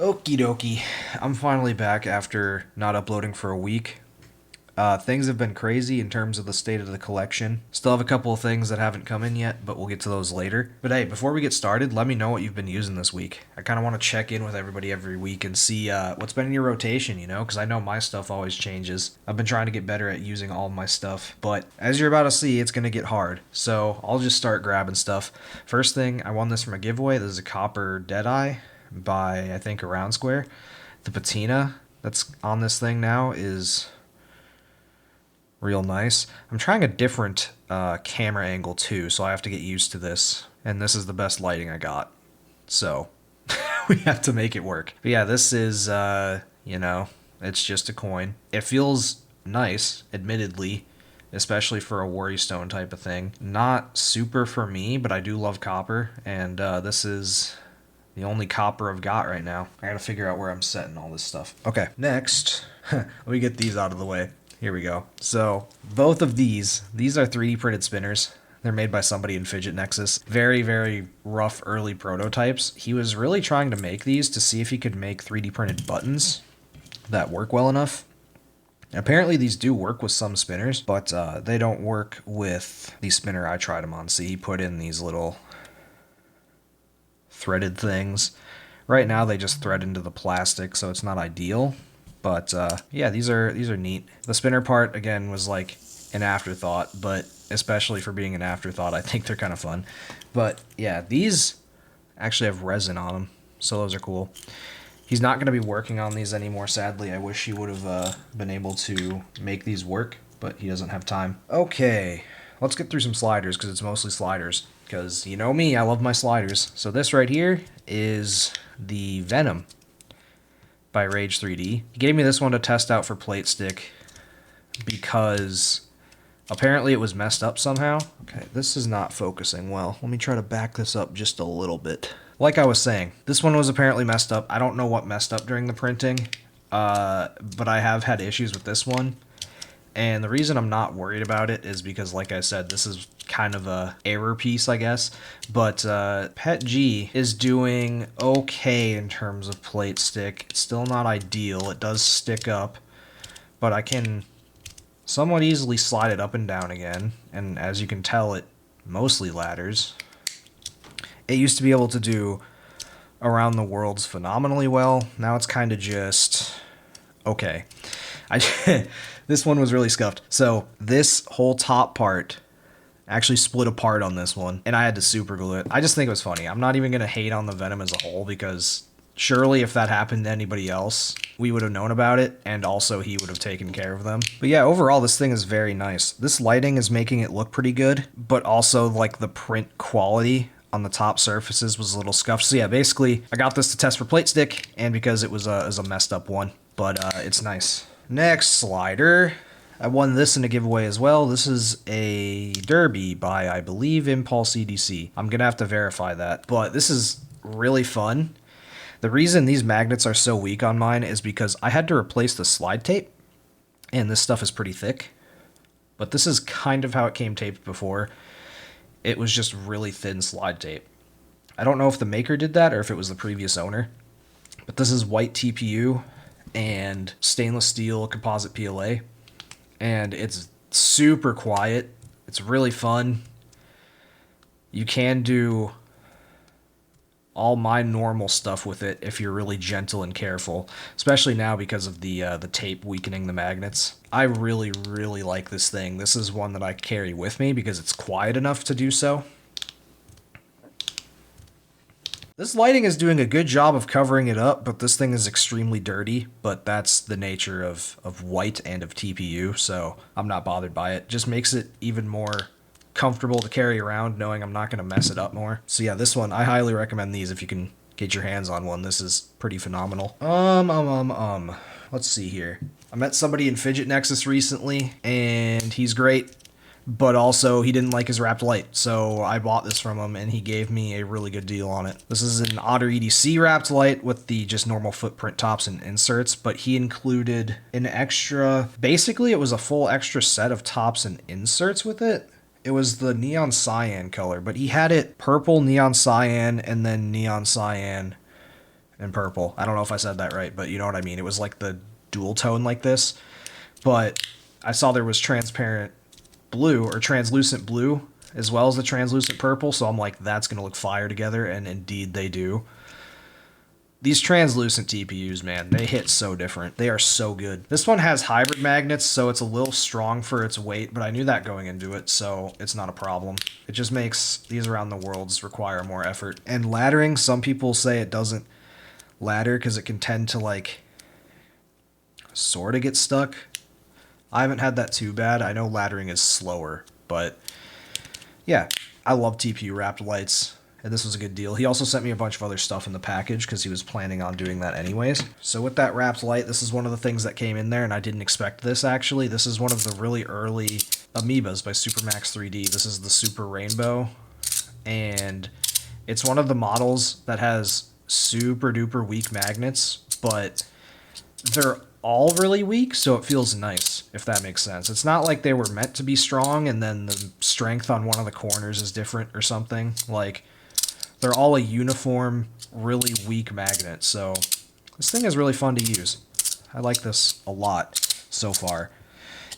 Okie dokie. I'm finally back after not uploading for a week. Things have been crazy in terms of the state of the collection. Still have a couple of things that haven't come in yet, but we'll get to those later. But hey, before we get started, let me know what you've been using this week. I kind of want to check in with everybody every week and see what's been in your rotation, because I know my stuff always changes. I've been trying to get better at using all of my stuff, but as you're about to see, it's going to get hard. So I'll just start grabbing stuff. First thing, I won this from a giveaway. This is a copper Deadeye by, I think, Around Square. The patina that's on this thing now is real nice. I'm trying a different camera angle too, so I have to get used to this. And this is the best lighting I got. So we have to make it work. But yeah, this is, it's just a coin. It feels nice, admittedly, especially for a worry stone type of thing. Not super for me, but I do love copper, and this is the only copper I've got right now. I gotta figure out where I'm setting all this stuff. Okay, next, let me get these out of the way. Here we go. So, both of these are 3D printed spinners. They're made by somebody in Fidget Nexus. Very, very rough early prototypes. He was really trying to make these to see if he could make 3D printed buttons that work well enough. Apparently these do work with some spinners, but they don't work with the spinner I tried them on. See, he put in these little threaded things. Right now they just thread into the plastic, so it's not ideal. But yeah, these are neat. The spinner part, again, was like an afterthought, but especially for being an afterthought, I think they're kind of fun. But yeah, these actually have resin on them, so those are cool. He's not going to be working on these anymore, sadly. I wish he would have been able to make these work, but he doesn't have time. Okay, let's get through some sliders, because it's mostly sliders. Because you know me, I love my sliders. So this right here is the Venom by Rage 3D. He gave me this one to test out for plate stick because apparently it was messed up somehow. Okay, this is not focusing well. Let me try to back this up just a little bit. Like I was saying, this one was apparently messed up. I don't know what messed up during the printing, but I have had issues with this one. And the reason I'm not worried about it is because, like I said, this is kind of a error piece, I guess. But Pet G is doing okay in terms of plate stick. It's still not ideal. It does stick up, but I can somewhat easily slide it up and down again. And as you can tell, it mostly ladders. It used to be able to do Around the Worlds phenomenally well. Now it's kind of just okay. This one was really scuffed. So this whole top part actually split apart on this one, and I had to super glue it. I just think it was funny. I'm not even going to hate on the Venom as a whole, because surely if that happened to anybody else, we would have known about it, and also he would have taken care of them. But yeah, overall, this thing is very nice. This lighting is making it look pretty good, but also like the print quality on the top surfaces was a little scuffed. So yeah, basically, I got this to test for plate stick, and because it was a messed up one, but it's nice. Next slider, I won this in a giveaway as well. This is a Derby by, I believe, Impulse EDC. I'm gonna have to verify that, but this is really fun. The reason these magnets are so weak on mine is because I had to replace the slide tape, and this stuff is pretty thick. But this is kind of how it came taped before. It was just really thin slide tape. I don't know if the maker did that or if it was the previous owner, but this is white TPU and stainless steel composite PLA, and it's super quiet. It's really fun. You can do all my normal stuff with it if you're really gentle and careful, especially now because of the tape weakening the magnets. I really, really like this thing. This is one that I carry with me because it's quiet enough to do so. This lighting is doing a good job of covering it up, but this thing is extremely dirty, but that's the nature of white and of TPU, so I'm not bothered by it. Just makes it even more comfortable to carry around knowing I'm not going to mess it up more. So yeah, this one, I highly recommend these if you can get your hands on one. This is pretty phenomenal. Let's see here. I met somebody in Fidget Nexus recently, and he's great, but also he didn't like his wrapped light, so I bought this from him, and he gave me a really good deal on it. This is an Otter EDC wrapped light with the just normal footprint tops and inserts, but he included an extra, basically it was a full extra set of tops and inserts with it. It was the neon cyan color, but he had it purple, neon cyan, and then neon cyan and purple. I don't know if I said that right, but you know what I mean. It was like the dual tone like this. But I saw there was transparent blue or translucent blue as well as the translucent purple, so I'm like, that's going to look fire together, and indeed they do. These translucent TPUs, man, they hit so different. They are so good. This one has hybrid magnets, so it's a little strong for its weight, but I knew that going into it, so it's not a problem. It just makes these around the worlds require more effort. And laddering, some people say it doesn't ladder because it can tend to, like, sort of get stuck. I haven't had that too bad. I know laddering is slower, but yeah, I love TPU wrapped lights. And this was a good deal. He also sent me a bunch of other stuff in the package because he was planning on doing that anyways. So with that wrapped light, this is one of the things that came in there, and I didn't expect this, actually. This is one of the really early Amoebas by Supermax 3D. This is the Super Rainbow, and it's one of the models that has super duper weak magnets, but they're all really weak, so it feels nice, if that makes sense. It's not like they were meant to be strong, and then the strength on one of the corners is different or something. Like, they're all a uniform, really weak magnet, so this thing is really fun to use. I like this a lot so far.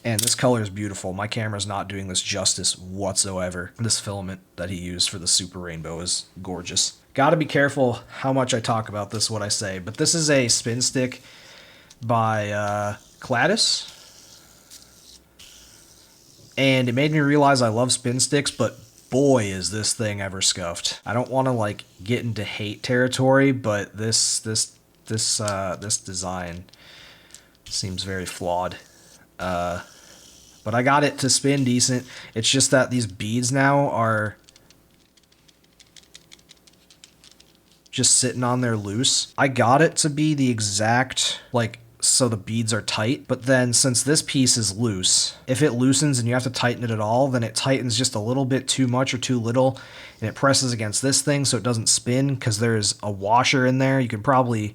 And this color is beautiful. My camera's not doing this justice whatsoever. This filament that he used for the Super Rainbow is gorgeous. Gotta be careful how much I talk about this, what I say, but this is a spin stick by Cladis. And it made me realize I love spin sticks, but boy, is this thing ever scuffed. I don't want to like get into hate territory, but this design seems very flawed. But I got it to spin decent. It's just that these beads now are just sitting on there loose. I got it to be the exact, like, so the beads are tight, but then since this piece is loose, if it loosens and you have to tighten it at all, then it tightens just a little bit too much or too little, and it presses against this thing so it doesn't spin because there's a washer in there. You can probably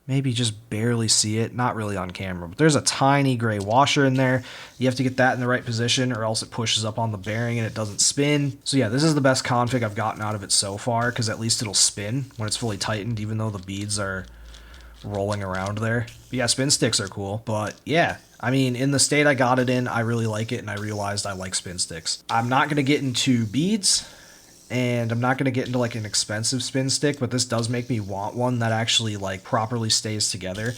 maybe just barely see it, not really on camera, but there's a tiny gray washer in there. You have to get that in the right position or else it pushes up on the bearing and it doesn't spin. So yeah, this is the best config I've gotten out of it so far because at least it'll spin when it's fully tightened, even though the beads are rolling around there. But yeah, spin sticks are cool. But yeah, I mean, in the state I got it in, I really like it, and I realized I like spin sticks. I'm not going to get into beads, and I'm not going to get into like an expensive spin stick, but this does make me want one that actually like properly stays together.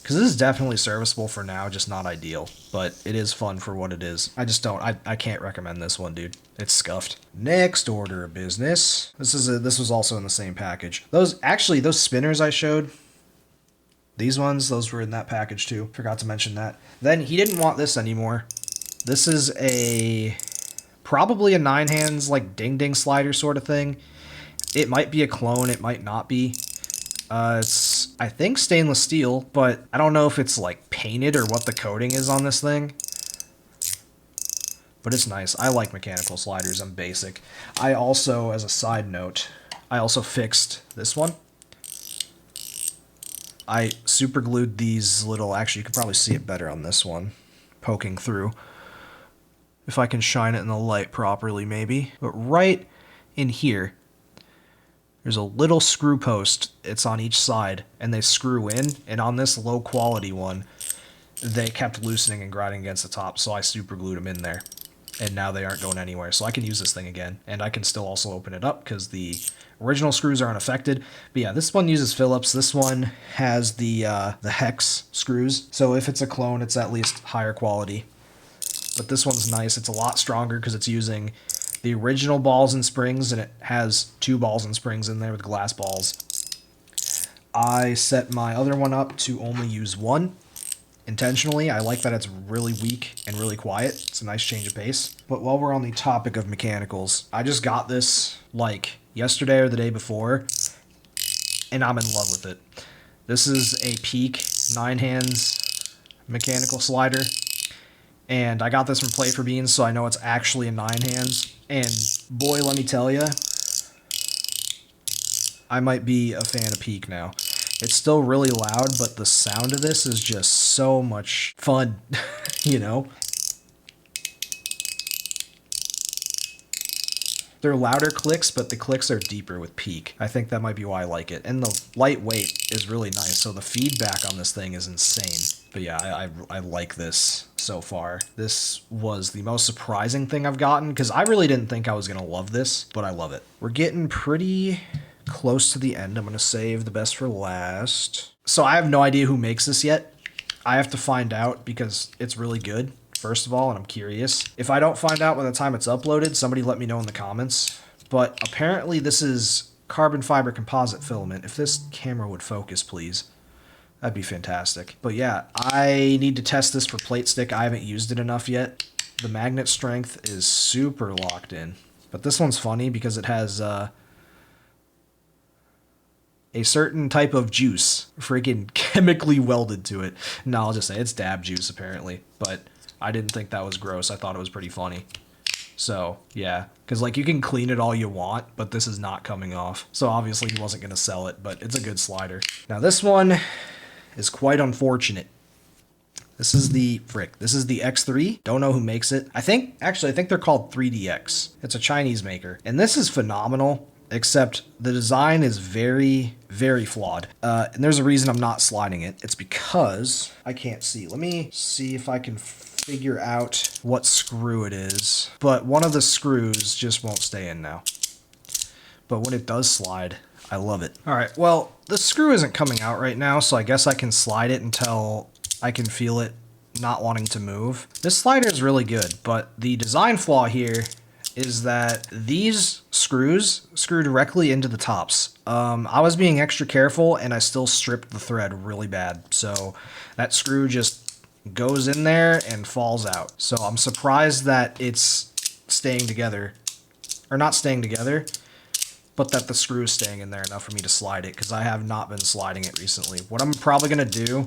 Because this is definitely serviceable for now, just not ideal. But it is fun for what it is. I can't recommend this one, dude. It's scuffed. Next order of business. This was also in the same package. Those spinners I showed, these ones, those were in that package too. Forgot to mention that. Then he didn't want this anymore. This is probably a 9-hands like ding-ding slider sort of thing. It might be a clone, it might not be. It's, I think, stainless steel, but I don't know if it's like painted or what the coating is on this thing. But it's nice. I like mechanical sliders. I'm basic. I also, as a side note, I also fixed this one. I super glued these little, actually you can probably see it better on this one, poking through. If I can shine it in the light properly maybe. But right in here, there's a little screw post. It's on each side, and they screw in, and on this low quality one, they kept loosening and grinding against the top, so I super glued them in there. And now they aren't going anywhere, so I can use this thing again. And I can still also open it up because the original screws are unaffected. But yeah, this one uses Phillips. This one has the hex screws. So if it's a clone, it's at least higher quality. But this one's nice. It's a lot stronger because it's using the original balls and springs, and it has 2 balls and springs in there with glass balls. I set my other one up to only use 1. Intentionally. I like that it's really weak and really quiet. It's a nice change of pace. But while we're on the topic of mechanicals, I just got this like yesterday or the day before, and I'm in love with it. This is a Peak 9-hands mechanical slider, and I got this from Play for Beans, so I know it's actually a 9-hands. And boy, let me tell you, I might be a fan of Peak now. It's still really loud, but the sound of this is just so much fun, you know? They're louder clicks, but the clicks are deeper with peak. I think that might be why I like it. And the lightweight is really nice, so the feedback on this thing is insane. But yeah, I like this so far. This was the most surprising thing I've gotten, because I really didn't think I was going to love this, but I love it. We're getting pretty close to the end. I'm going to save the best for last. So I have no idea who makes this yet. I have to find out because it's really good, first of all, and I'm curious. If I don't find out by the time it's uploaded, somebody let me know in the comments. But apparently this is carbon fiber composite filament. If this camera would focus, please. That'd be fantastic. But yeah, I need to test this for plate stick. I haven't used it enough yet. The magnet strength is super locked in. But this one's funny because it has a certain type of juice freaking chemically welded to it. No, I'll just say it's dab juice apparently. But I didn't think that was gross. I thought it was pretty funny. So, yeah. Because, like, you can clean it all you want, but this is not coming off. So, obviously, he wasn't going to sell it, but it's a good slider. Now, this one is quite unfortunate. This is the X3. Don't know who makes it. I think they're called 3DX. It's a Chinese maker. And this is phenomenal, except the design is very, very flawed. And there's a reason I'm not sliding it. It's because I can't see. Let me see if I can figure out what screw it is. But one of the screws just won't stay in now. But when it does slide, I love it. All right, well, the screw isn't coming out right now, so I guess I can slide it until I can feel it not wanting to move. This slider is really good, but the design flaw here is that these screws screw directly into the tops. I was being extra careful, and I still stripped the thread really bad, so that screw just goes in there and falls out. So I'm surprised that it's staying together, or not staying together, but that the screw is staying in there enough for me to slide it, because I have not been sliding it recently. What I'm probably going to do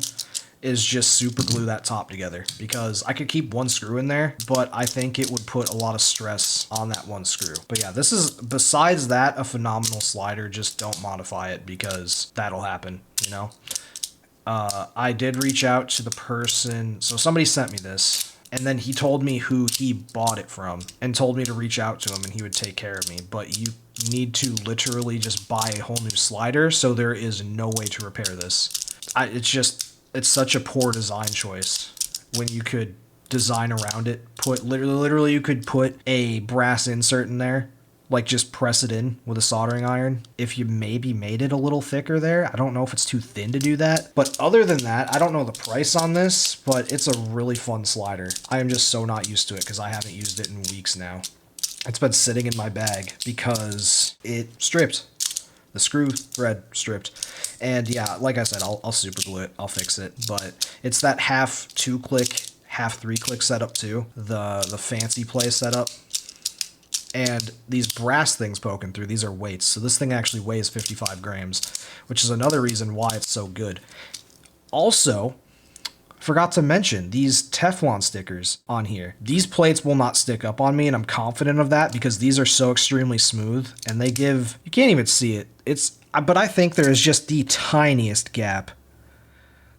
is just super glue that top together, because I could keep one screw in there, but I think it would put a lot of stress on that one screw. But yeah, this is, besides that, a phenomenal slider. Just don't modify it, because that'll happen, you know? I did reach out to the person, so somebody sent me this, and then he told me who he bought it from, and told me to reach out to him and he would take care of me. But you need to literally just buy a whole new slider, so there is no way to repair this. It's such a poor design choice when you could design around it. Literally you could put a brass insert in there, like just press it in with a soldering iron. If you maybe made it a little thicker there, I don't know if it's too thin to do that. But other than that, I don't know the price on this, but it's a really fun slider. I am just so not used to it because I haven't used it in weeks now. It's been sitting in my bag because it stripped. The screw thread stripped. And yeah, like I said, I'll super glue it. I'll fix it. But it's that half 2-click, half 3-click setup too. The fancy play setup. And these brass things poking through, these are weights. So this thing actually weighs 55 grams, which is another reason why it's so good. Also, forgot to mention these Teflon stickers on here. These plates will not stick up on me, and I'm confident of that because these are so extremely smooth, and they give, you can't even see it. But I think there is just the tiniest gap.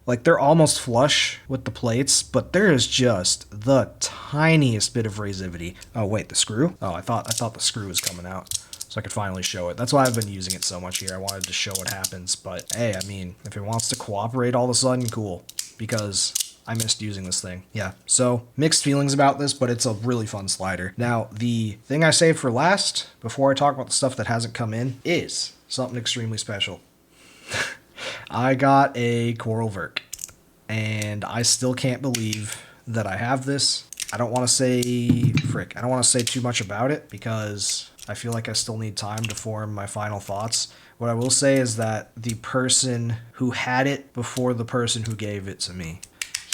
Like, they're almost flush with the plates, but there is just the tiniest bit of razivity. Oh, wait, the screw? Oh, I thought the screw was coming out, so I could finally show it. That's why I've been using it so much here. I wanted to show what happens, but hey, I mean, if it wants to cooperate all of a sudden, cool, because I missed using this thing. Yeah, so mixed feelings about this, but it's a really fun slider. Now, the thing I saved for last, before I talk about the stuff that hasn't come in, is something extremely special. I got a Coral Verk, and I still can't believe that I have this. I don't want to say, I don't want to say too much about it because I feel like I still need time to form my final thoughts. What I will say is that the person who had it before the person who gave it to me,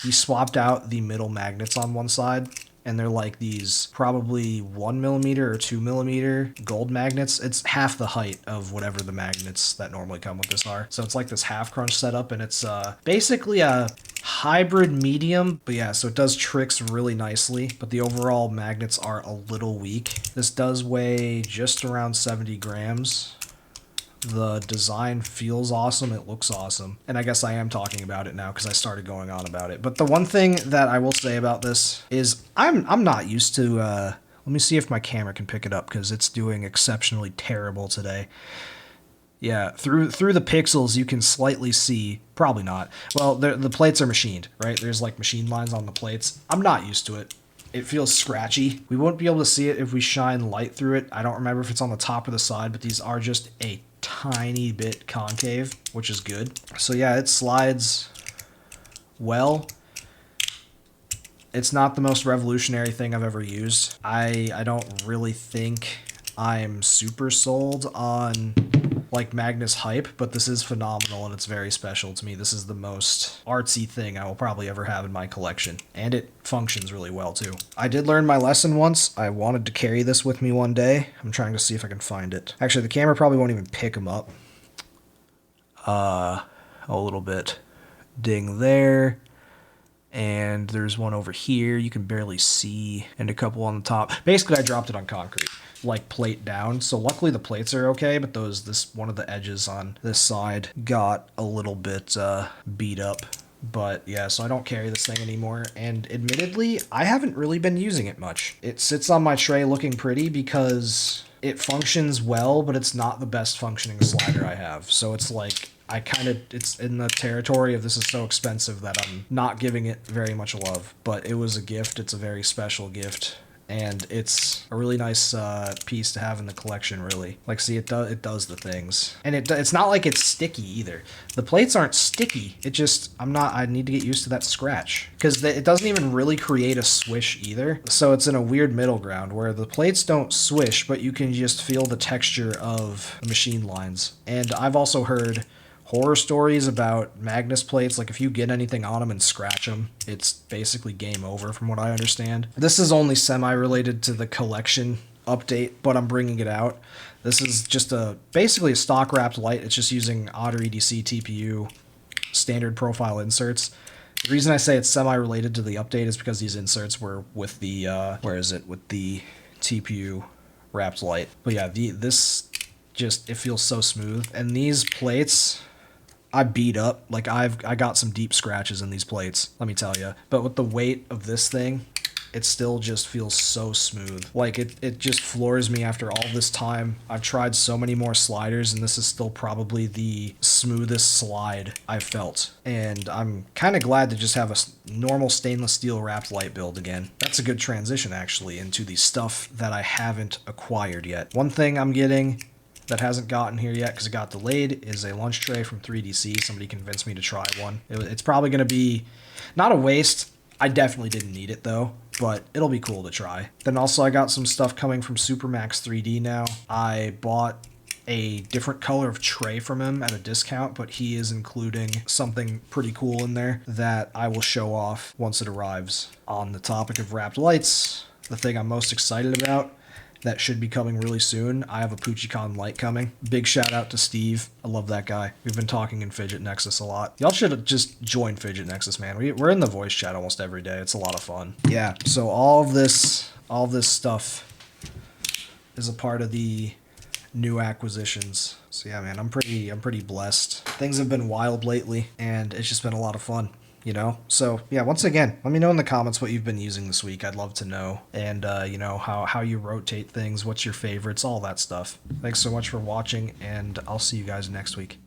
he swapped out the middle magnets on one side, and they're like these probably 1mm or 2mm gold magnets. It's half the height of whatever the magnets that normally come with this are. So it's like this half crunch setup, and it's basically a hybrid medium. But yeah, so it does tricks really nicely, but the overall magnets are a little weak. This does weigh just around 70 grams. The design feels awesome. It looks awesome. And I guess I am talking about it now because I started going on about it. But the one thing that I will say about this is I'm not used to Let me see if my camera can pick it up because it's doing exceptionally terrible today. Yeah, through the pixels you can slightly see, probably not. Well, the plates are machined, right? There's like machine lines on the plates. I'm not used to it. It feels scratchy. We won't be able to see it if we shine light through it. I don't remember if it's on the top or the side, but these are just a tiny bit concave, which is good. So yeah, it slides well. It's not the most revolutionary thing I've ever used. I don't really think I'm super sold on like Magnus hype, but this is phenomenal and it's very special to me. This is the most artsy thing I will probably ever have in my collection, and it functions really well too. I did learn my lesson once. I wanted to carry this with me one day. I'm trying to see if I can find it. Actually, the camera probably won't even pick them up. A little bit. Ding there. And there's one over here you can barely see, and a couple on the top. Basically, I dropped it on concrete, like plate down. So luckily the plates are okay, but this one of the edges on this side got a little bit beat up. But yeah, so I don't carry this thing anymore, and admittedly, I haven't really been using it much. It sits on my tray looking pretty because it functions well, but it's not the best functioning slider I have. So it's like, it's in the territory of this is so expensive that I'm not giving it very much love. But it was a gift. It's a very special gift. And it's a really nice piece to have in the collection, really. Like, see, it does the things. And it's not like it's sticky either. The plates aren't sticky. It just, I need to get used to that scratch. Because it doesn't even really create a swish either. So it's in a weird middle ground where the plates don't swish, but you can just feel the texture of the machine lines. And I've also heard horror stories about Magnus plates. Like, if you get anything on them and scratch them, it's basically game over from what I understand. This is only semi-related to the collection update, but I'm bringing it out. This is just basically a stock wrapped light. It's just using Otter EDC TPU standard profile inserts. The reason I say it's semi-related to the update is because these inserts were with the, with the TPU wrapped light. But yeah, this just, it feels so smooth. And these plates, I beat up. Like, I got some deep scratches in these plates, let me tell you. But with the weight of this thing, it still just feels so smooth. Like, it just floors me after all this time. I've tried so many more sliders, and this is still probably the smoothest slide I've felt. And I'm kind of glad to just have a normal stainless steel wrapped light build again. That's a good transition, actually, into the stuff that I haven't acquired yet. One thing I'm getting that hasn't gotten here yet because it got delayed is a lunch tray from 3DC. Somebody convinced me to try one. It's probably going to be not a waste. I definitely didn't need it though, but it'll be cool to try. Then also I got some stuff coming from Supermax 3D now. I bought a different color of tray from him at a discount, but he is including something pretty cool in there that I will show off once it arrives. On the topic of wrapped lights, the thing I'm most excited about that should be coming really soon. I have a PoochieCon light coming. Big shout out to Steve. I love that guy. We've been talking in Fidget Nexus a lot. Y'all should just join Fidget Nexus, man. We're in the voice chat almost every day. It's a lot of fun. Yeah, so all this stuff is a part of the new acquisitions. So yeah, man, I'm pretty blessed. Things have been wild lately, and it's just been a lot of fun. You know, so yeah, once again, let me know in the comments what you've been using this week. I'd love to know. And you know, how you rotate things, what's your favorites, all that stuff. Thanks so much for watching, and I'll see you guys next week.